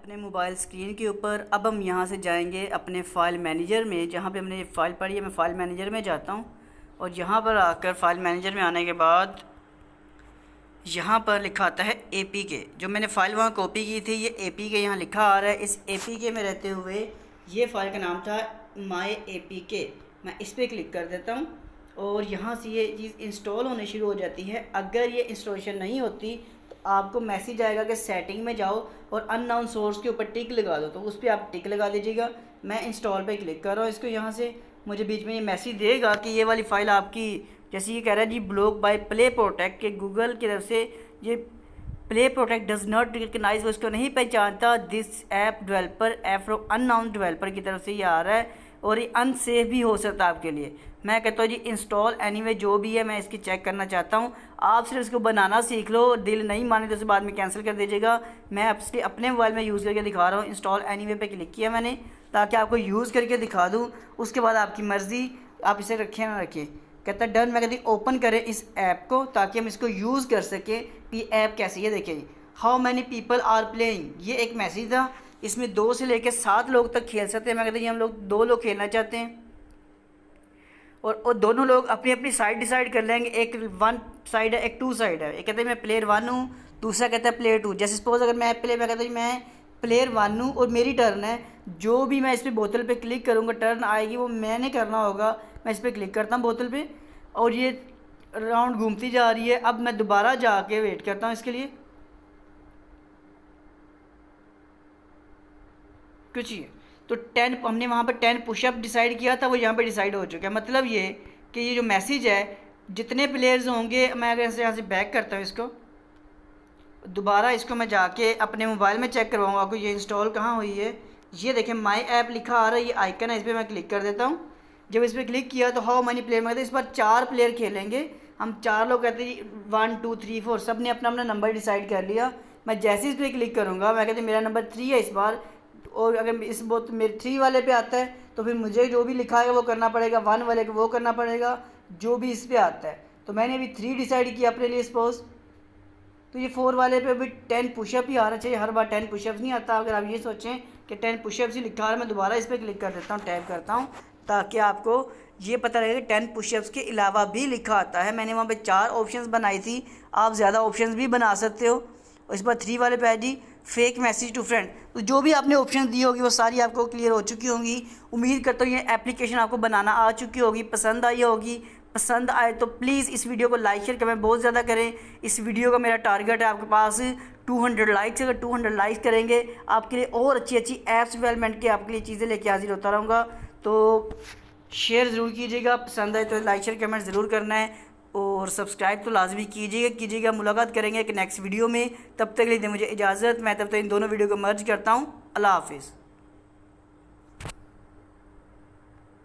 अपने mobile screen के ऊपर। अब हम यहाँ से जाएंगे अपने फ़ाइल मैनेजर में, जहाँ पे हमने फ़ाइल पढ़ी है। मैं फ़ाइल मैनेजर में जाता हूँ और यहाँ पर आकर फ़ाइल मैनेजर में आने के बाद यहाँ पर लिखा आता है APK। जो मैंने फ़ाइल वहाँ कॉपी की थी, ये APK यहाँ लिखा आ रहा है। इस APK में रहते हुए ये फ़ाइल का नाम था माई APK। मैं इस पर क्लिक कर देता हूँ और यहाँ से ये चीज़ इंस्टॉल होने शुरू हो जाती है। अगर ये इंस्टॉलेशन नहीं होती तो आपको मैसेज आएगा कि सेटिंग में जाओ और अननोन सोर्स के ऊपर टिक लगा दो, तो उस पर आप टिक लगा दीजिएगा। मैं इंस्टॉल पे क्लिक कर रहा हूँ इसको। यहाँ से मुझे बीच में ये मैसेज देगा कि ये वाली फ़ाइल आपकी, जैसे ये कह रहा है जी, ब्लॉक बाय प्ले प्रोटेक्ट के गूगल की तरफ से ये Play Protect does not recognise, उसको नहीं पहचानता this app developer app from unknown developer की तरफ से ये आ रहा है और ये अनसेफ भी हो सकता है आपके लिए। मैं कहता हूँ जी इंस्टॉल एनीवे जो भी है, मैं इसकी चेक करना चाहता हूँ। आप सिर्फ इसको बनाना सीख लो, दिल नहीं माने तो उसे बाद में कैंसिल कर दीजिएगा। मैं अपने मोबाइल में यूज़ करके दिखा रहा हूँ। इंस्टॉल एनीवे पे क्लिक किया मैंने ताकि आपको यूज़ करके दिखा दूँ। उसके बाद आपकी मर्ज़ी, आप इसे रखें ना रखें। कहता है डन। मैं कहती ओपन करें इस ऐप को ताकि हम इसको यूज़ कर सकें कि ऐप कैसी है। देखिए how many people are playing, ये एक मैसेज था। इसमें 2 से लेकर 7 लोग तक खेल सकते हैं। मैं कहती हम लोग 2 लोग खेलना चाहते हैं और दोनों लोग अपनी अपनी साइड डिसाइड कर लेंगे। एक 1 साइड है, एक 2 साइड है। एक कहते हैं मैं प्लेयर 1 हूँ, दूसरा कहता है प्लेयर 2। जैसे सपोज अगर मैं कहता हूँ मैं प्लेयर 1 हूँ और मेरी टर्न है। जो भी मैं इस पर बोतल पे क्लिक करूँगा टर्न आएगी, वो मैंने करना होगा। मैं इस पर क्लिक करता हूँ बोतल पे और ये राउंड घूमती जा रही है। अब मैं दोबारा जाके वेट करता हूँ इसके लिए कुछ ही। तो 10 हमने वहाँ पर 10 पुशअप डिसाइड किया था, वो यहाँ पे डिसाइड हो चुका है। मतलब ये कि ये जो मैसेज है, जितने प्लेयर्स होंगे, मैं अगर यहाँ से बैक करता हूँ इसको, दोबारा इसको मैं जाके अपने मोबाइल में चेक करवाऊँगा आपको ये इंस्टॉल कहाँ हुई है। ये देखें माई ऐप लिखा आ रहा है, ये आइकन है, इस पर मैं क्लिक कर देता हूँ। जब इस पर क्लिक किया तो हाउ मनी प्लेयर, मतलब इस पर 4 प्लेयर खेलेंगे। हम 4 लोग कहते हैं 1 2 3 4, सब ने अपना अपना नंबर डिसाइड कर लिया। मैं जैसे इस पर क्लिक करूँगा, मैं कहते मेरा नंबर 3 है इस बार, और अगर इस बहुत मेरे 3 वाले पे आता है तो फिर मुझे जो भी लिखा है वो करना पड़ेगा, 1 वाले को वो करना पड़ेगा जो भी इस पर आता है। तो मैंने अभी 3 डिसाइड किया अपने लिए सपोज। तो ये 4 वाले पे अभी 10 पुशअप ही आना चाहिए। हर बार 10 पुशअप्स नहीं आता। अगर आप ये सोचें कि 10 पुशअप्स ही लिखा है, मैं दोबारा इस पर क्लिक कर देता हूँ, टैप करता हूँ, ताकि आपको ये पता लगे कि 10 पुशअप्स के अलावा भी लिखा आता है। मैंने वहाँ पे 4 ऑप्शंस बनाई थी, आप ज़्यादा ऑप्शंस भी बना सकते हो। और इस पर 3 वाले पे है जी फेक मैसेज टू फ्रेंड। तो जो भी आपने ऑप्शन दी होगी वो सारी आपको क्लियर हो चुकी होंगी। उम्मीद करता हूँ ये एप्लीकेशन आपको बनाना आ चुकी होगी, पसंद आई होगी। पसंद आए तो प्लीज़ इस वीडियो को लाइक शेयर कमेंट बहुत ज़्यादा करें। इस वीडियो का मेरा टारगेट है आपके पास 200 लाइक्स। अगर 200 लाइक्स करेंगे आपके लिए और अच्छी अच्छी ऐप्स डेवलपमेंट की आपके लिए चीज़ें लेके हाजिर होता रहूँगा। तो शेयर ज़रूर कीजिएगा, पसंद आए तो लाइक शेयर कमेंट ज़रूर करना है और सब्सक्राइब तो लाजमी कीजिएगा। मुलाकात करेंगे एक नेक्स्ट वीडियो में। तब तक के लिए मुझे इजाज़त। मैं तब तक इन दोनों वीडियो को मर्ज करता हूँ। अल्लाह हाफिज़।